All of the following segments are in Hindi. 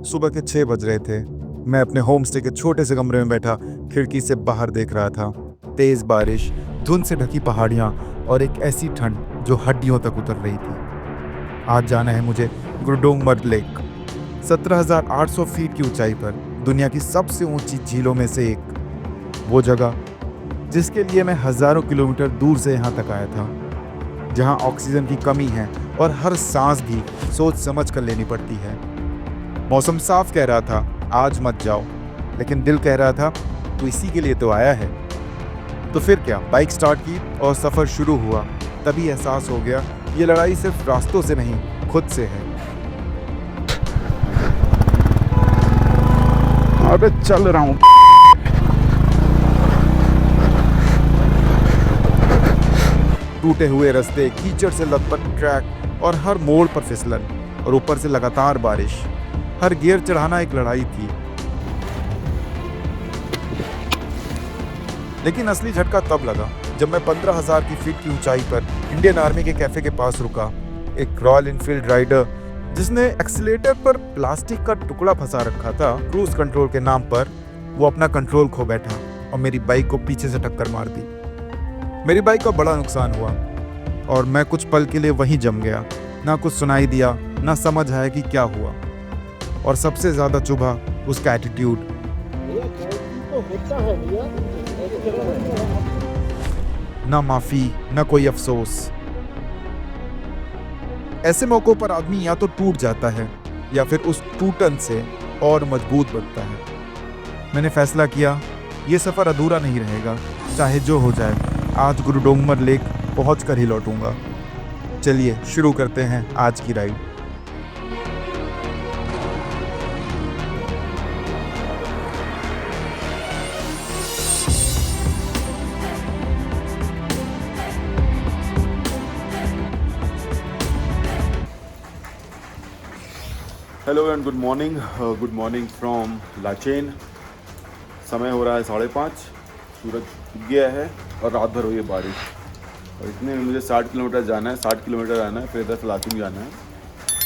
सुबह के 6 बज रहे थे। मैं अपने होम स्टे के छोटे से कमरे में बैठा खिड़की से बाहर देख रहा था। तेज बारिश, धुंध से ढकी पहाड़ियाँ और एक ऐसी ठंड जो हड्डियों तक उतर रही थी। आज जाना है मुझे गुरुडोंगमर लेक, 17,800 फीट की ऊंचाई पर, दुनिया की सबसे ऊंची झीलों में से एक। वो जगह जिसके लिए मैं हजारों किलोमीटर दूर से यहाँ तक आया था, जहाँ ऑक्सीजन की कमी है और हर सांस भी सोच समझ कर लेनी पड़ती है। मौसम साफ कह रहा था आज मत जाओ, लेकिन दिल कह रहा था तू इसी के लिए तो आया है। तो फिर क्या, बाइक स्टार्ट की और सफ़र शुरू हुआ। तभी एहसास हो गया ये लड़ाई सिर्फ रास्तों से नहीं, खुद से है। अबे चल रहा हूँ। टूटे हुए रास्ते, कीचड़ से लथपथ ट्रैक और हर मोड़ पर फिसलन, और ऊपर से लगातार बारिश। हर गियर चढ़ाना एक लड़ाई थी। लेकिन असली झटका तब लगा जब मैं 15,000 की फीट की ऊंचाई पर इंडियन आर्मी के कैफे के पास रुका। एक रॉयल इनफील्ड राइडर जिसने एक्सीलेटर पर प्लास्टिक का टुकड़ा फंसा रखा था क्रूज कंट्रोल के नाम पर, वो अपना कंट्रोल खो बैठा और मेरी बाइक को पीछे से टक्कर मार दी। मेरी बाइक का बड़ा नुकसान हुआ और मैं कुछ पल के लिए वहीं जम गया। ना कुछ सुनाई दिया, ना समझ आया कि क्या हुआ, और सबसे ज्यादा चुभा उसका एटीट्यूड। ना माफी, ना कोई अफसोस। ऐसे मौकों पर आदमी या तो टूट जाता है या फिर उस टूटन से और मजबूत बनता है। मैंने फैसला किया ये सफर अधूरा नहीं रहेगा, चाहे जो हो जाए। आज गुरुडोंगमर लेक पहुंचकर ही लौटूंगा। चलिए शुरू करते हैं आज की ride. Hello and good morning from Lachen. समय हो रहा है 5:30, सूरज उग गया है और रात भर हुई है बारिश। और इतने में मुझे 60 किलोमीटर जाना है, 60 किलोमीटर आना है, फिर इधर से लाचेन जाना है।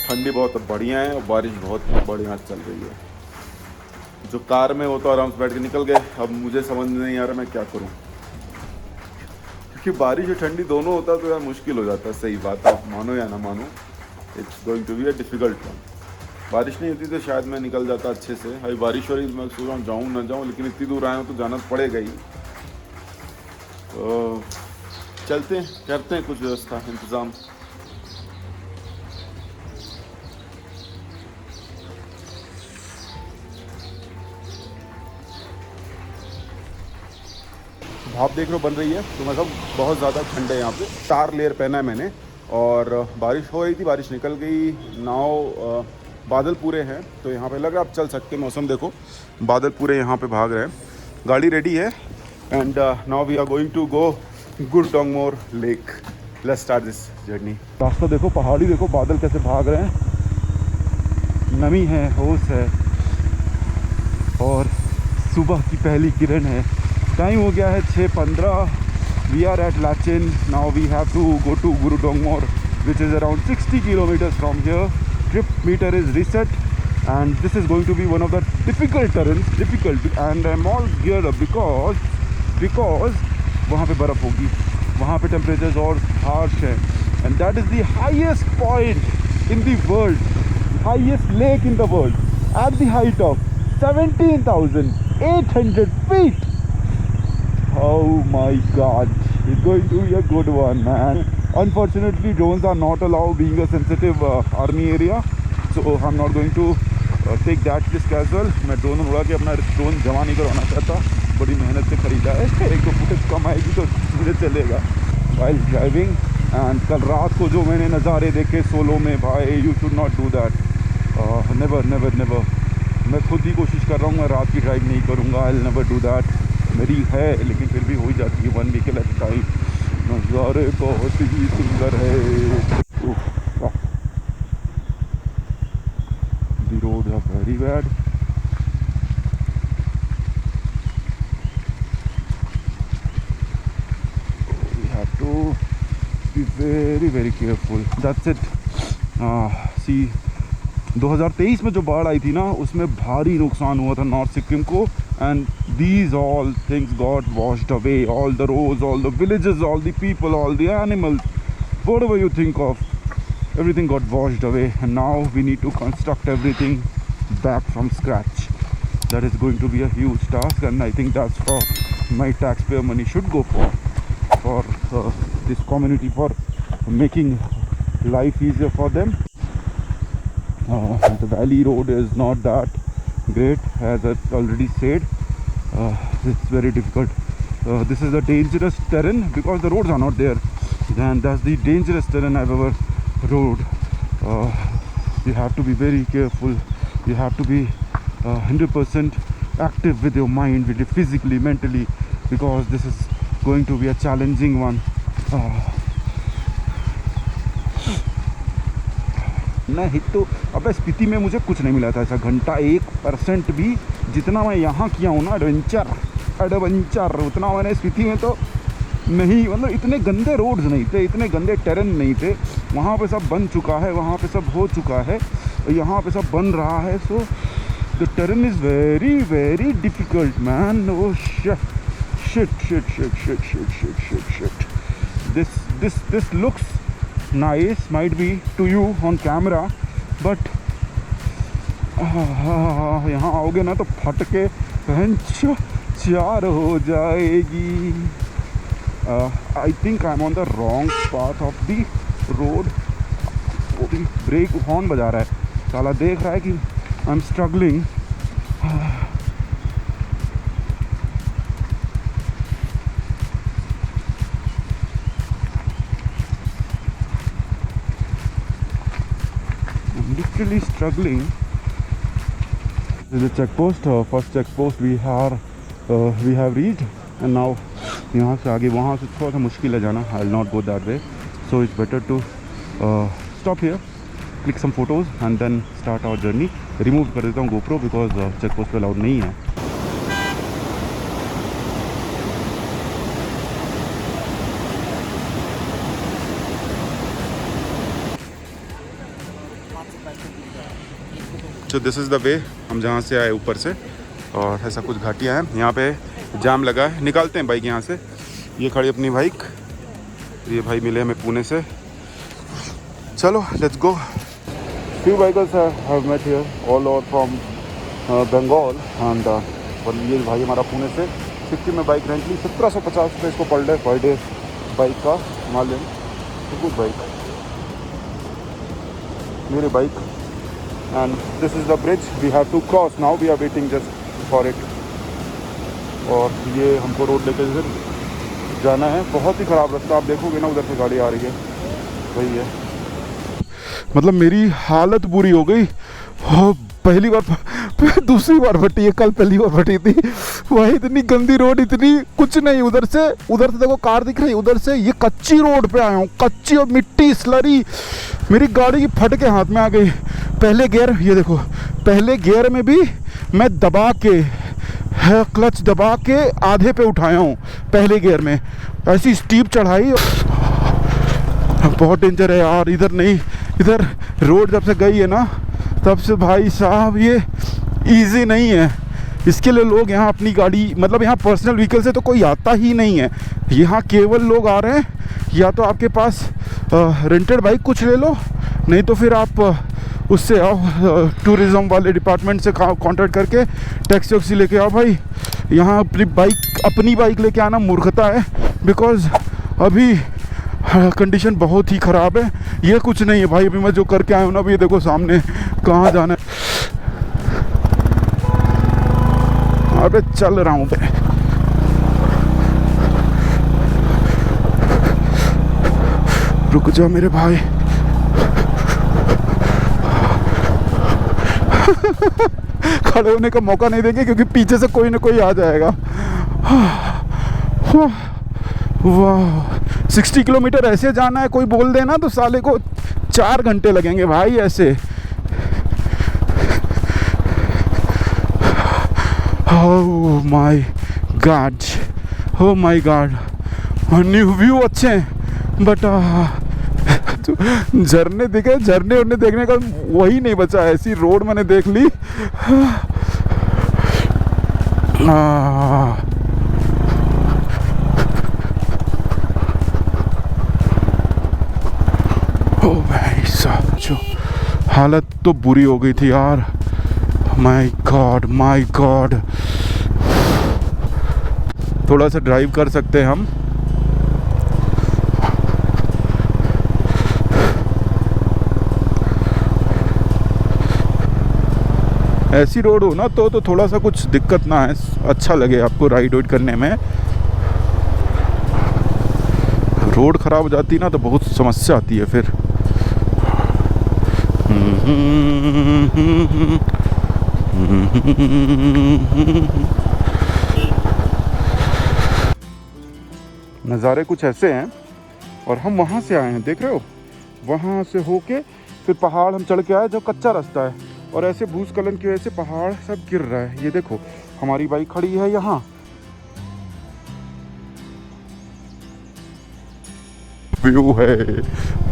ठंडी बहुत बढ़िया है और बारिश बहुत बढ़िया चल रही है। जो कार में वो तो आराम से बैठ के निकल गए। अब मुझे समझ नहीं आ रहा मैं क्या करूँ, क्योंकि बारिश और ठंडी दोनों होता है तो यार मुश्किल हो जाता है। सही बात, आप मानो या ना मानो, it's going to be a difficult one. बारिश नहीं होती तो शायद मैं निकल जाता अच्छे से। अभी बारिश हो रही, मैं सोच रहा हूँ जाऊँ ना जाऊँ, लेकिन इतनी दूर आया हूँ तो जाना पड़ेगा ही। तो चलते हैं, करते हैं कुछ व्यवस्था इंतज़ाम। भाप देख लो बन रही है, तो मतलब बहुत ज़्यादा ठंड है यहाँ पे। 4 लेयर पहना है मैंने, और बारिश हो रही थी, बारिश निकल गई। नाव बादल पूरे हैं तो यहाँ पे लग रहा है आप चल सकते हैं। मौसम देखो, बादल पूरे यहाँ पे भाग रहे हैं। गाड़ी रेडी है and now we are going to go Gurudongmar lake. Let's start this journey. रास्ता देखो, पहाड़ी देखो, बादल कैसे भाग रहे हैं, नमी है, होश है, और सुबह की पहली किरण है। टाइम हो गया है 6:15। We are at Lachen now. We have to go to Gurudongmar which is around 60 kilometers from here. Trip meter is reset and this is going to be one of the difficult terrains, and I'm all geared up because वहाँ पे बर्फ़ होगी, वहाँ पे temperatures और harsh है, and that is the highest point in the world, highest lake in the world, at the height of 17,800 feet. Oh my God, it's going to be a good one, man. Unfortunately, drones are not allowed, being a sensitive army area, so I'm not going to take that risk as well. मैं ड्रोन उड़ा के अपना ड्रोन जमा नहीं करवाना चाहता, बड़ी मेहनत से खरीदा है। एक दो फुटेज कम आएगी तो मुझे चलेगा while driving। एंड कल रात को जो मैंने नज़ारे देखे सोलो में, भाई you should not do that. Never never never. मैं खुद ही कोशिश कर रहा हूँ, मैं रात की ड्राइव नहीं करूँगा। I will never do that. मेरी है लेकिन फिर भी हो ही जाती है, 1 व्हीकल एट टाइम। नज़ारे बहुत ही सुंदर है। The road are very bad. We have to be very very careful. That's it. See, 2023 में जो बाढ़ आई थी ना, उसमें भारी नुकसान हुआ था नॉर्थ सिक्किम को. And these all things got washed away. All the roads, all the villages, all the people, all the animals, whatever you think of, everything got washed away. And now we need to construct everything back from scratch. That is going to be a huge task, and I think that's what my taxpayer money should go for this community, for making life easier for them. The valley road is not that great, as I already said. It's very difficult. This is a dangerous terrain because the roads are not there. And that's the dangerous terrain I've ever rode. You have to be very careful. You have to be 100% active with your mind, with your physically, mentally, because this is going to be a challenging one. नहीं तो अब स्पीति में मुझे कुछ नहीं मिला था ऐसा घंटा 1% भी. जितना मैं यहाँ किया हूँ ना एडवेंचर उतना मैंने स्पीति में तो नहीं. मतलब इतने गंदे रोड्स नहीं थे, इतने गंदे टेरेन नहीं थे. वहाँ पे सब बन चुका है, वहाँ पे सब हो चुका है, यहाँ पे सब बन रहा है. So the terrain is very very difficult man. Oh shit. This looks nice, might be to you on camera, but यहाँ आओगे ना तो फट के चार हो जाएगी. I think I'm on the wrong path of the road. वो भी ब्रेक हॉर्न बजा रहा है, साला देख रहा है कि I'm struggling. Literally struggling. This is the check post. First check post we have reached, and now यहाँ से आगे वहाँ से थोड़ा सा मुश्किल है जाना. I'll not go that way, so it's better to stop here, click some photos, and then start our journey. Remove कर देता हूँ GoPro because check post पे अलाउड नहीं है. तो दिस इज़ द वे. हम जहाँ से आए ऊपर से, और ऐसा कुछ घाटियाँ हैं. यहाँ पे जाम लगा है, निकालते हैं बाइक यहाँ से. ये खड़ी अपनी बाइक, ये भाई मिले हमें पुणे से. चलो let's go. Few bikers have met here, all over from Bengal. And ये भाई हमारा पुणे से. सिक्किम में बाइक रेंटली 1750 रुपये इसको पर डे बाइक का. हिमालयन गुड बाइक, मेरी bike. And this is the bridge we have to cross now. We are waiting just for it. और ये हमको रोड लेके जाना है. बहुत ही ख़राब रास्ता, आप देखोगे ना उधर से गाड़ी आ रही है. वही है, मतलब मेरी हालत बुरी हो गई. पहली बार दूसरी बार फटी है, कल पहली बार फटी थी. वही इतनी गंदी रोड, इतनी कुछ नहीं. उधर से देखो कार दिख रही है, उधर से ये कच्ची रोड पे आया हूँ, कच्ची और मिट्टी स्लरी. मेरी गाड़ी की फट के हाथ में आ गई. पहले गियर, ये देखो, पहले गियर में भी मैं दबा के क्लच दबा के आधे पे उठाया हूँ. पहले गियर में ऐसी स्टीप चढ़ाई, बहुत डेंजर है यार. इधर नहीं, इधर रोड जब से गई है ना तब से भाई साहब ये इजी नहीं है. इसके लिए लोग यहाँ अपनी गाड़ी, मतलब यहाँ पर्सनल व्हीकल से तो कोई आता ही नहीं है. यहाँ केवल लोग आ रहे हैं, या तो आपके पास रेंटेड बाइक कुछ ले लो, नहीं तो फिर आप उससे आओ, टूरिज़्म वाले डिपार्टमेंट से कांटेक्ट करके टैक्सी वैक्सी लेके आओ. भाई यहाँ अपनी बाइक लेके आना मूर्खता है, बिकॉज़ अभी कंडीशन बहुत ही ख़राब है. ये कुछ नहीं है भाई, अभी मैं जो करके आया हूँ ना, अभी देखो सामने कहाँ जाना है. अबे चल रहा हूँ मैं. रुक जा मेरे भाई. खड़े होने का मौका नहीं देंगे क्योंकि पीछे से कोई ना कोई आ जाएगा. वाह, 60 किलोमीटर ऐसे जाना है. कोई बोल देना तो साले को 4 घंटे लगेंगे भाई ऐसे. Oh my God, oh my God. New view अच्छे हैं, बट झरने दिखे, झरने उड़ने देखने का वही नहीं बचा, ऐसी रोड मैंने देख ली। ओ भाई साहब, जो हालत तो बुरी हो गई थी यार। My God, my God. थोड़ा सा ड्राइव कर सकते हैं हम। ऐसी रोड हो ना तो थोड़ा सा कुछ दिक्कत ना है, अच्छा लगे आपको राइड वाइड करने में। रोड ख़राब हो जाती ना तो बहुत समस्या आती है फिर। नज़ारे कुछ ऐसे हैं और हम वहाँ से आए हैं, देख रहे हो, वहाँ से होके फिर पहाड़ हम चढ़ के आए जो कच्चा रास्ता है, और ऐसे भूस्खलन की वजह से पहाड़ सब गिर रहा है। ये देखो हमारी बाइक खड़ी है यहाँ। व्यू है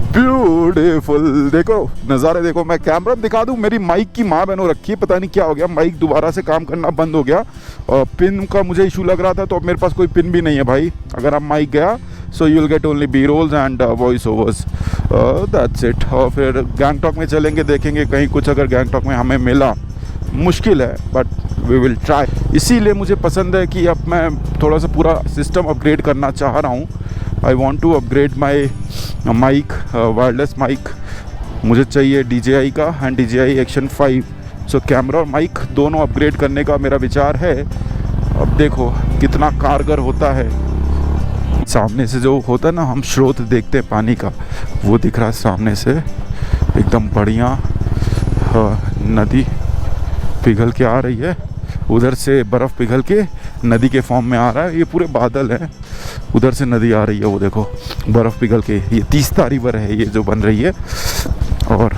ब्यूटीफुल, देखो नज़ारे देखो। मैं कैमरा दिखा दूं, मेरी माइक की माँ बहनों रखी है, पता नहीं क्या हो गया, माइक दोबारा से काम करना बंद हो गया। और पिन का मुझे इशू लग रहा था, तो अब मेरे पास कोई पिन भी नहीं है भाई। अगर आप माइक गया so you will get only B rolls and voice overs, that's it. और फिर गैंगटॉक में चलेंगे, देखेंगे कहीं कुछ अगर गैंगटॉक में हमें मिला। मुश्किल है बट वी विल ट्राई। इसीलिए मुझे पसंद है कि अब मैं थोड़ा सा पूरा सिस्टम अपग्रेड करना चाह रहा हूँ। I want to upgrade my mic, wireless mic मुझे चाहिए DJI का and DJI Action 5। So camera और माइक दोनों अपग्रेड करने का मेरा विचार है। अब देखो कितना कारगर होता है। सामने से जो होता है ना, हम स्रोत देखते हैं पानी का, वो दिख रहा है सामने से एकदम बढ़िया। नदी पिघल के आ रही है, उधर से बर्फ़ पिघल के नदी के फॉर्म में आ रहा है। ये पूरे बादल हैं, उधर से नदी आ रही है, वो देखो बर्फ़ पिघल के। ये तीस्ता रिवर है ये जो बन रही है। और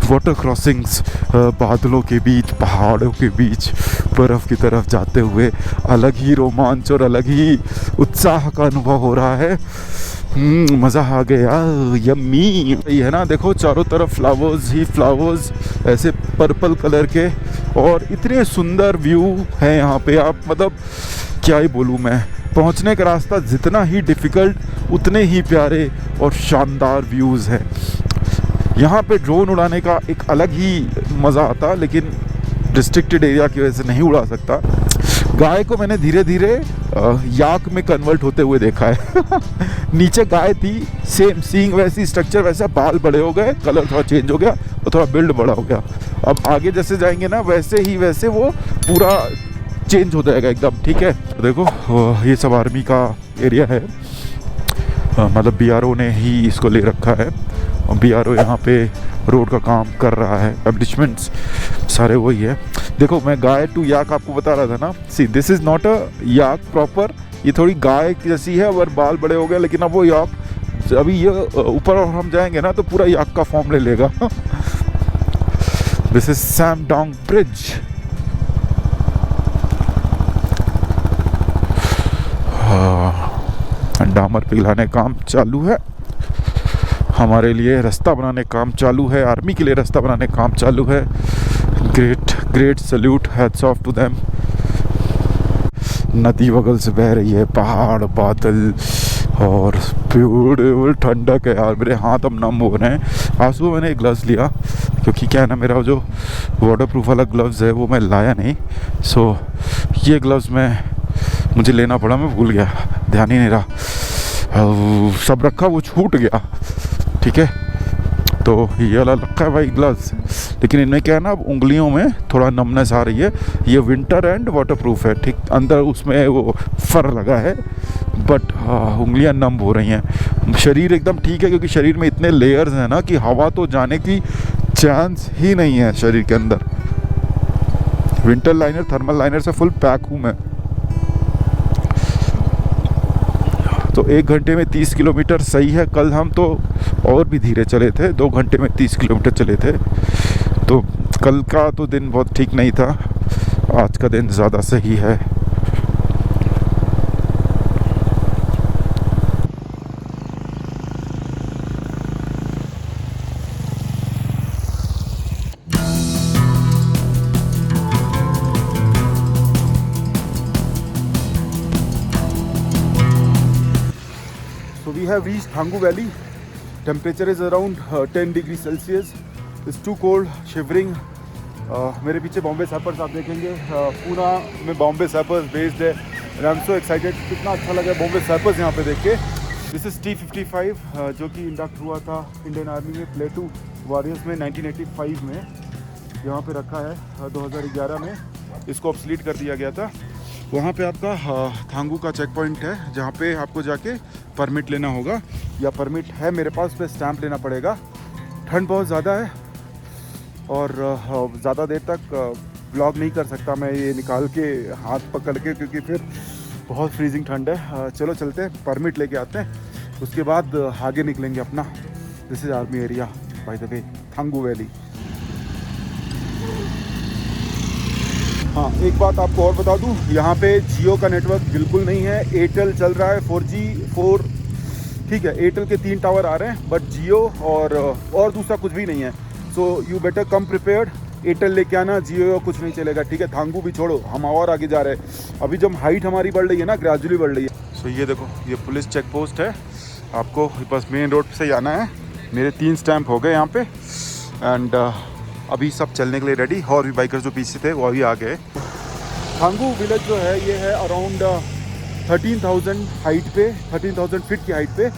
वाटर क्रॉसिंग्स बादलों के बीच, पहाड़ों के बीच बर्फ़ की तरफ जाते हुए अलग ही रोमांच और अलग ही उत्साह का अनुभव हो रहा है। मज़ा आ गया, यम्मी। ये है ना, देखो चारों तरफ फ्लावर्स ही फ्लावर्स, ऐसे पर्पल कलर के, और इतने सुंदर व्यू है यहाँ पे। आप मतलब क्या ही बोलूँ मैं। पहुँचने का रास्ता जितना ही डिफ़िकल्ट उतने ही प्यारे और शानदार व्यूज़ हैं। यहाँ पे ड्रोन उड़ाने का एक अलग ही मज़ा आता, लेकिन रिस्ट्रिक्टेड एरिया की वजह से नहीं उड़ा सकता। गाय को मैंने धीरे धीरे याक में कन्वर्ट होते हुए देखा है। नीचे गाय थी, सेम सींग वैसी, स्ट्रक्चर वैसा, बाल बड़े हो गए, कलर थोड़ा चेंज हो गया और थोड़ा बिल्ड बड़ा हो गया। अब आगे जैसे जाएंगे ना वैसे ही वैसे वो पूरा चेंज हो जाएगा एकदम। ठीक है, देखो ये सब आर्मी का एरिया है, मतलब BRO ने ही इसको ले रखा है। और BRO यहाँ पे रोड का काम कर रहा है, एब्लिशमेंट्स सारे वही है। देखो मैं गाय टू याक आपको बता रहा था ना, see this is not a yak proper, ये थोड़ी गाय जैसी है और बाल बड़े हो गए, लेकिन अब वो याक, अभी ये ऊपर और हम जाएंगे ना तो पूरा याक का फॉर्म ले लेगा। This is Samdong bridge. डामर पिघलाने काम चालू है, हमारे लिए रास्ता बनाने काम चालू है, आर्मी के लिए रास्ता बनाने काम चालू है। Great great salute, hats off to them. नदी बगल से बह रही है, पहाड़, बादल और ब्यूटीफुल ठंडक है यार। मेरे हाथ अब नम हो रहे हैं। आज सुबह मैंने एक ग्लव्स लिया, क्योंकि क्या है ना, मेरा जो वाटर प्रूफ वाला ग्लव्स है वो मैं लाया नहीं। सो ये ग्लव्स मुझे लेना पड़ा, मैं भूल गया, ध्यान ही नहीं रहा, सब रखा वो छूट गया। ठीक है, तो ये वाला रखा है भाई ग्लव्स, लेकिन इनमें क्या है ना, उंगलियों में थोड़ा नमनेस आ रही है। ये विंटर एंड वाटर प्रूफ है, ठीक, अंदर उसमें वो फर लगा है, बट उंगलियां नम हो रही हैं। शरीर एकदम ठीक है, क्योंकि शरीर में इतने लेयर्स हैं ना कि हवा तो जाने की चांस ही नहीं है शरीर के अंदर। विंटर लाइनर, थर्मल लाइनर से फुल पैक हूँ मैं। तो 1 घंटे में 30 किलोमीटर सही है। कल हम तो और भी धीरे चले थे, 2 घंटे में 30 किलोमीटर चले थे। तो कल का तो दिन बहुत ठीक नहीं था, आज का दिन ज़्यादा सही है। have reached Thangu Valley. Temperature is around 10 degrees Celsius. It's too cold, shivering. मेरे पीछे बॉम्बे सैपर्स आप देखेंगे, पूना में बॉम्बे सैपर्स बेस्ड है and I'm so excited. कितना अच्छा लगा बॉम्बे सैपर्स यहाँ पे देख के. This is T-55 जो कि इंडक्ट हुआ था इंडियन आर्मी में प्लेटू वॉरियर्स में 1985 में. यहाँ पे रखा है 2011 में इसको ऑब्सलीट कर दिया गया था. वहाँ पे आपका थांगू का चेक पॉइंट है जहाँ पे आपको जाके परमिट लेना होगा, या परमिट है मेरे पास, पे स्टैंप लेना पड़ेगा. ठंड बहुत ज़्यादा है और ज़्यादा देर तक ब्लॉग नहीं कर सकता मैं ये निकाल के हाथ पकड़ के, क्योंकि फिर बहुत फ्रीजिंग ठंड है. चलो चलते हैं, परमिट लेके आते हैं, उसके बाद आगे निकलेंगे अपना. This is army area by the way, Thangu valley. हाँ, एक बात आपको और बता दूं, यहाँ पे जियो का नेटवर्क बिल्कुल नहीं है. एयरटेल चल रहा है 4G 4, ठीक है. एयरटेल के 3 टावर आ रहे हैं, बट जियो और दूसरा कुछ भी नहीं है. So you better come prepared. Airtel लेके आना, जियो कुछ नहीं चलेगा, ठीक है. थांगू भी छोड़ो, हम और आगे जा रहे हैं. अभी जब हाइट हमारी बढ़ रही है ना, ग्रेजुअली बढ़ रही है. सो ये देखो, ये पुलिस चेक पोस्ट है. आपको बस मेन रोड से ही आना है. मेरे 3 स्टैंप हो गए यहाँ पे एंड अभी सब चलने के लिए रेडी. और भी बाइकर्स जो पीछे थे वो अभी आ गए. थांगू विलेज जो है ये है अराउंड 13,000 हाइट पे, 13,000 फीट की हाइट पे.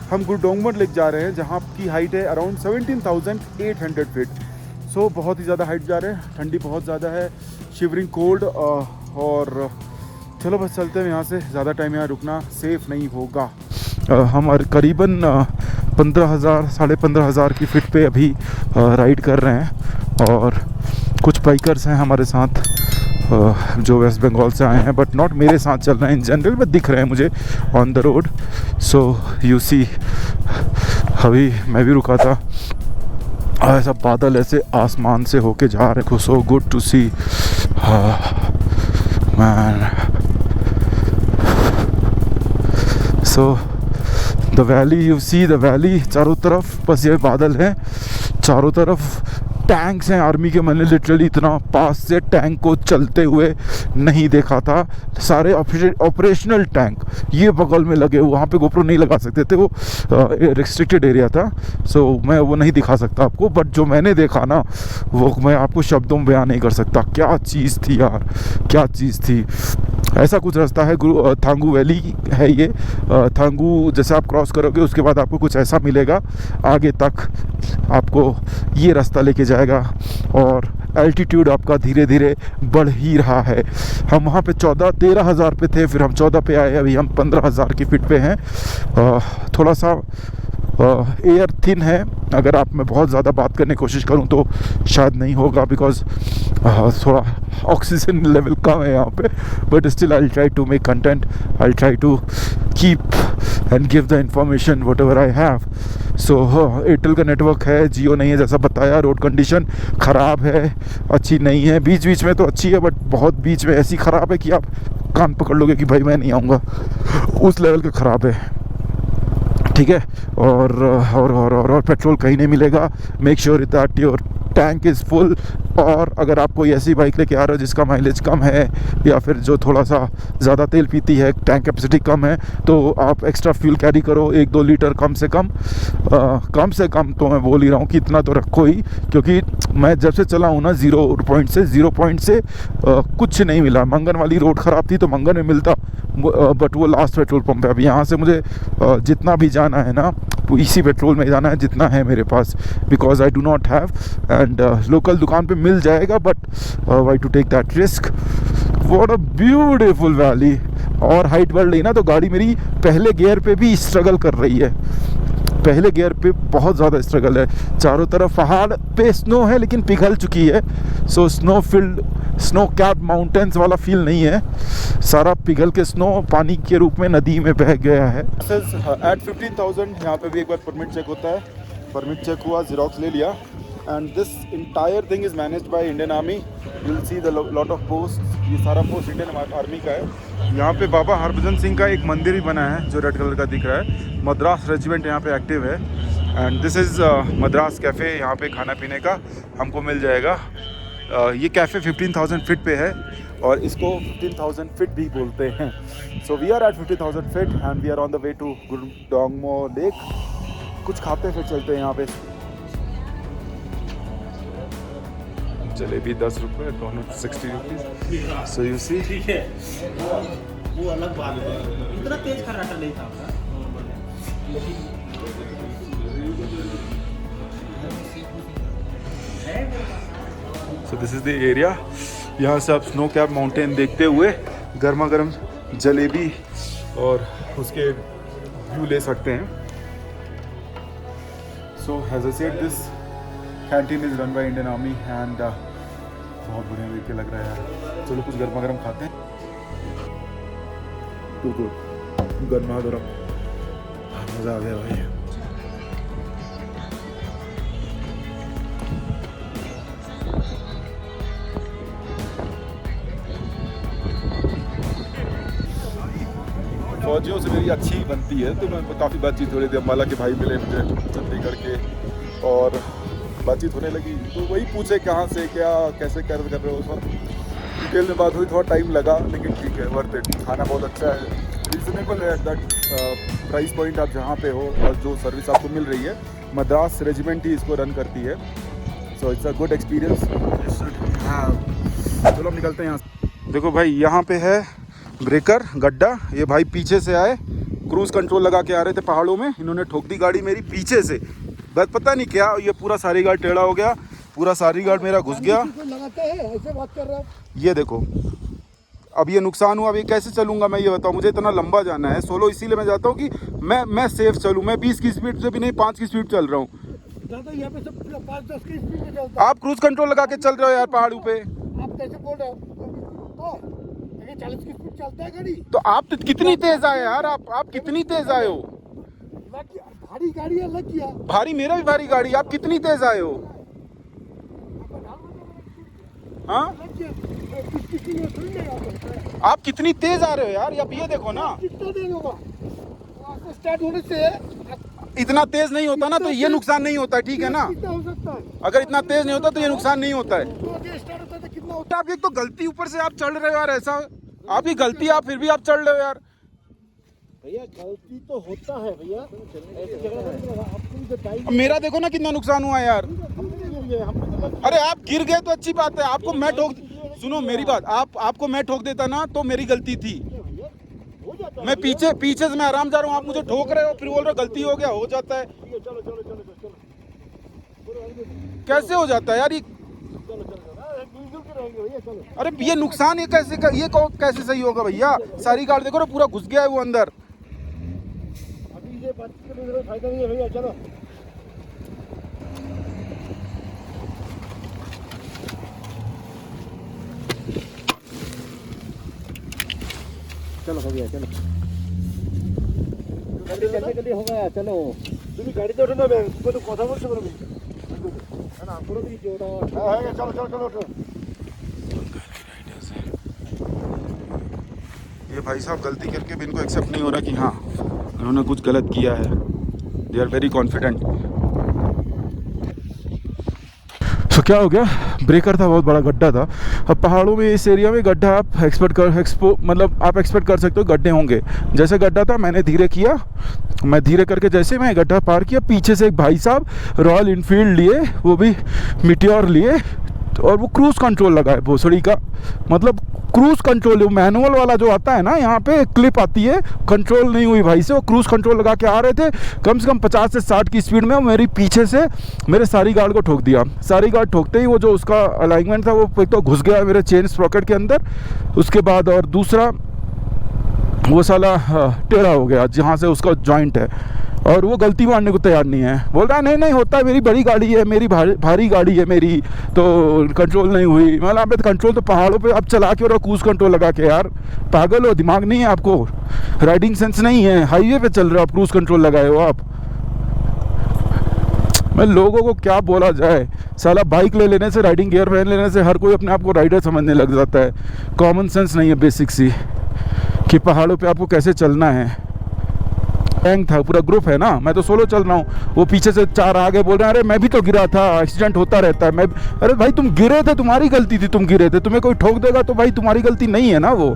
हम गुरडोंगमठ लेक जा रहे हैं जहाँ की हाइट है अराउंड 17,800 फीट. सो बहुत ही ज़्यादा हाइट जा रहे हैं. ठंडी बहुत ज़्यादा है, शिवरिंग कोल्ड. और चलो बस चलते हैं यहाँ से. ज़्यादा टाइम यहाँ रुकना सेफ़ नहीं होगा. हम करीबन 15,000 साढ़े 15,000 की फीट पे अभी राइड कर रहे हैं. और कुछ बाइकर्स हैं हमारे साथ जो वेस्ट बंगाल से आए हैं, बट नॉट मेरे साथ चल रहे हैं. इन जनरल में दिख रहे हैं मुझे on the road. So you see, अभी मैं भी रुका था. ऐसा बादल ऐसे आसमान से होके जा रहे हैं. So good to see man. So the valley, you see the valley. चारों तरफ बस ये बादल हैं, चारों तरफ टैंक्स हैं आर्मी के. मैंने लिटरली इतना पास से टैंक को चलते हुए नहीं देखा था. सारे ऑपरेशनल टैंक ये बगल में लगे. वहाँ पे गोप्रो नहीं लगा सकते थे, वो रिस्ट्रिक्टेड एरिया था. सो मैं वो नहीं दिखा सकता आपको, बट जो मैंने देखा ना वो मैं आपको शब्दों में बयान नहीं कर सकता. क्या चीज़ थी यार, क्या चीज़ थी. ऐसा कुछ रास्ता है, थांगू वैली है ये. थांगू जैसे आप क्रॉस करोगे उसके बाद आपको कुछ ऐसा मिलेगा. आगे तक आपको ये रास्ता लेके जाएगा और एल्टीट्यूड आपका धीरे धीरे बढ़ ही रहा है. हम वहाँ पे 13,000 पे थे, फिर हम 14 पे आए, अभी हम 15,000 की फीट पे हैं. थोड़ा सा एयर थिन है. अगर आप मैं बहुत ज़्यादा बात करने की कोशिश करूं तो शायद नहीं होगा, बिकॉज थोड़ा ऑक्सीजन लेवल कम है यहाँ पे. But still I try to make content. I try to keep and give the information whatever I have. So Airtel का नेटवर्क है, जियो नहीं है जैसा बताया. रोड कंडीशन ख़राब है, अच्छी नहीं है. बीच बीच में तो अच्छी है, बट बहुत बीच में ऐसी ख़राब है कि आप कान पकड़ लोगे कि भाई मैं नहीं आऊँगा. उस लेवल का ख़राब है, ठीक है. और पेट्रोल कहीं नहीं मिलेगा. Make sure that your tank is full. और अगर आप कोई ऐसी बाइक लेके आ रहे हो जिसका माइलेज कम है या फिर जो थोड़ा सा ज़्यादा तेल पीती है, टैंक कैपेसिटी कम है, तो आप एक्स्ट्रा फ्यूल कैरी करो. 1-2 लीटर कम से कम तो मैं बोल ही रहा हूँ कि इतना तो रखो ही. क्योंकि मैं जब से चला हूँ ना, ज़ीरो पॉइंट से कुछ नहीं मिला. मंगन वाली रोड ख़राब थी तो मंगन में मिलता, बट वो लास्ट पेट्रोल पंप है. अभी यहाँ से मुझे जितना भी जाना है ना, इसी पेट्रोल में जाना है जितना है मेरे पास, because I do not have. And local दुकान पे मिल जाएगा, but why to take that risk. What a beautiful valley. और हाइट बढ़ रही ना तो गाड़ी मेरी पहले गियर पे भी स्ट्रगल कर रही है. पहले गियर पे बहुत ज़्यादा स्ट्रगल है. चारों तरफ पहाड़ पे स्नो है लेकिन पिघल चुकी है. सो स्नो कैप माउंटेन्स वाला फील नहीं है. सारा पिघल के स्नो पानी के रूप में नदी में बह गया है. एट 15,000 यहाँ पे भी एक बार परमिट चेक होता है. परमिट चेक हुआ, जीरोक्स ले लिया. And this entire thing is managed by Indian army. You will see the lot of post. ये सारा पोस्ट इंडियन आर्मी का है. यहाँ पे बाबा हरभजन सिंह का एक मंदिर भी बना है जो रेड कलर का दिख रहा है. मद्रास रेजिमेंट यहाँ पे एक्टिव है. And this is Madras cafe. यहाँ पे खाना पीने का हमको मिल जाएगा. ये कैफ़े 15,000 फीट पे है और इसको 15,000 फीट भी बोलते हैं। So we are at 15,000 feet and we are on the way to Gurudongmar lake. कुछ खाते फिर चलते हैं यहाँ पे। जलेबी 10 रुपये, दोनों 60 रुपीज़। सो यू सी, ठीक है, वो अलग बात है, इतना तेज खर्राटा नहीं था। So this is the area. यहाँ से आप स्नो कैप माउंटेन देखते हुए गर्मा गर्म जलेबी और उसके व्यू ले सकते हैं। So as I said this canteen is run by Indian Army and बहुत बढ़िया देख के लग रहा है यार। चलो कुछ गर्मा गर्म खाते हैं। टू गुड, गर्मा गर्म, मज़ा आ गया भाई। फौजियों से मेरी अच्छी बनती है, तो मैं काफ़ी बातचीत हो रही थी। अम्बाला के भाई मिले मुझे चंडीगढ़ के और बातचीत होने लगी, तो वही पूछे कहाँ से क्या कैसे कर रहे हो। उस वक्त डिटेल में बात हुई, थोड़ा टाइम लगा, लेकिन ठीक है, वर्थ इट। खाना बहुत अच्छा है, रीजनेबल है। दैट प्राइस पॉइंट आप जहाँ पे हो और जो सर्विस आपको मिल रही है, मद्रास रेजिमेंट ही इसको रन करती है। So it's a good experience. चलो हम निकलते हैं यहाँ से। देखो भाई, यहाँ पे है ब्रेकर गड्ढा। ये भाई पीछे से आए, क्रूज़ कंट्रोल लगा के आ रहे थे पहाड़ों में, इन्होंने ठोक दी गाड़ी मेरी पीछे से। बस पता नहीं क्या, ये पूरा सारी गार्ड टेढ़ा हो गया, पूरा सारी गार्ड मेरा घुस गया। लगाते हैं, ऐसे बात कर रहा हूँ। ये देखो, अब ये नुकसान हुआ। अब ये कैसे चलूँगा मैं, ये बताओ। मुझे इतना लंबा जाना है सोलो, इसीलिए मैं चाहता हूँ कि मैं सेफ चलूँ। मैं 20 की स्पीड से भी नहीं, 5 की स्पीड चल रहा हूँ। यहाँ पे सब 5-10 की स्पीड में चलता है। आप क्रूज़ कंट्रोल लगा के चल रहे हो यार पहाड़ों पे। आप कैसे बोल रहे हो? 40 की स्पीड चलता है गाड़ी। तो आप कितनी तेज आए यार, आप कितनी तेज आए हो? भारी गाड़ी है, लग गया। भारी, मेरा भी भारी गाड़ी, आप कितनी तेज आए हो? हाँ, आप कितनी तेज आ रहे हो यार? अब ये देखो ना, कितना देर होगा स्टार्ट होने से? इतना तेज नहीं होता ना तो ये नुकसान नहीं होता, ठीक है ना? कितना हो सकता है? अगर इतना तेज नहीं होता तो ये नुकसान नहीं होता है। तो आगे स्टार्ट होता है तो कितना होता आप एक तो गलती, ऊपर से आप चढ़ रहे हो यार, ऐसा आपकी गलती, आप फिर भी आप चढ़ रहे हो यार। भैया? गलती तो होता है भैया, ऐसी जगह आपको बताइए। अब मेरा देखो ना कितना नुकसान हुआ यार। अरे आप गिर गए तो अच्छी बात है, आपको मैं ठोक, सुनो मेरी बात, आपको मैं ठोक देता ना तो मेरी गलती थी। मैं पीछे से मैं आराम जा रहा हूँ, आप मुझे ठोक रहे हो, फिर बोल रहे हो गलती हो गया, हो जाता है। कैसे हो जाता है यार ये? अरे ये नुकसान, ये कैसे सही होगा भैया? सारी गाड़ी देखो ना, पूरा घुस गया है वो अंदर। अभी ये बात करने में फायदा नहीं है भैया, चलो। चलो हो गया, चलो जल्दी हो गया। चलो तुम गाड़ी तो उठो, मैं को तो কথা বলছো বলো है ना, পুরো भी जोड़ा। हां है, चलो चलो चलो उठो। ये भाई साहब गलती करके भी इनको एक्सेप्ट नहीं हो रहा कि हाँ उन्होंने कुछ गलत किया है। They are very confident. तो क्या हो गया, ब्रेकर था, बहुत बड़ा गड्ढा था। अब पहाड़ों में इस एरिया में गड्ढा आप आप एक्सपेक्ट कर सकते हो गड्ढे होंगे। जैसे गड्ढा था, मैंने धीरे किया, मैं धीरे करके जैसे मैं गड्ढा पार किया, पीछे से एक भाई साहब रॉयल इनफील्ड लिए, वो भी मिटियोर लिए, और वो क्रूज़ कंट्रोल लगा है भोसड़ी का। मतलब क्रूज़ कंट्रोल, मैनुअल वाला जो आता है ना, यहाँ पे क्लिप आती है, कंट्रोल नहीं हुई भाई से, वो क्रूज़ कंट्रोल लगा के आ रहे थे कम से कम 50 से 60 की स्पीड में। मेरी पीछे से मेरे सारी गार्ड को ठोक दिया। सारी गार्ड ठोकते ही वो जो उसका अलाइनमेंट था वो एक तो घुस गया मेरे चेन स्प्रॉकेट के अंदर, उसके बाद और दूसरा वो साला टेढ़ा हो गया जहाँ से उसका जॉइंट है, और वो गलती मानने को तैयार नहीं है। बोल रहा है नहीं होता है, मेरी बड़ी गाड़ी है, मेरी भारी गाड़ी है मेरी, तो कंट्रोल नहीं हुई। मतलब आप कंट्रोल तो पहाड़ों पे आप चला के और क्रूज़ कंट्रोल लगा के, यार पागल हो, दिमाग नहीं है आपको, राइडिंग सेंस नहीं है, हाईवे पे चल रहे हो आप, क्रूज़ कंट्रोल लगाए हो आप। मैं लोगों को क्या बोला जाए, साला बाइक ले लेने से, राइडिंग गियर पहन लेने से हर कोई अपने आप को राइडर समझने लग जाता है। कॉमन सेंस नहीं है बेसिक सी कि पहाड़ों पे आपको कैसे चलना है। गैंग था, पूरा ग्रुप है ना, मैं तो सोलो चल रहा हूँ, वो पीछे से 4 आगे बोल रहे हैं अरे मैं भी तो गिरा था, एक्सीडेंट होता रहता है। मैं अरे भाई तुम गिरे थे, तुम्हारी गलती थी, तुम गिरे थे, तुम्हें कोई ठोक देगा तो भाई तुम्हारी गलती नहीं है ना वो।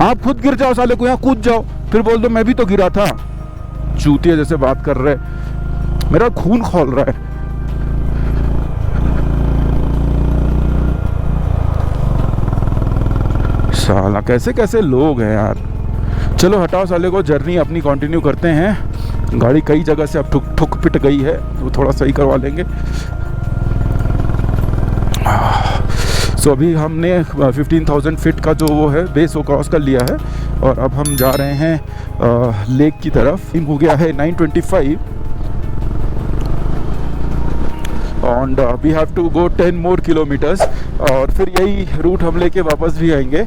आप खुद गिर जाओ साले को, यहाँ कूद जाओ, फिर बोल दो मैं भी तो गिरा था। चूतिया जैसे बात कर रहे, मेरा खून खौल रहा है। साला कैसे कैसे लोग हैं यार। चलो हटाओ साले को, जर्नी अपनी कंटिन्यू करते हैं। गाड़ी कई जगह से अब ठुक पिट गई है, वो थोड़ा सही करवा लेंगे। सो अभी हमने 15,000 फीट का जो वो है बेस वो क्रॉस कर लिया है और अब हम जा रहे हैं लेक की तरफ। हो गया है 9:25 and we have to go 10 more kilometers और फिर यही रूट हम लेके वापस भी आएंगे।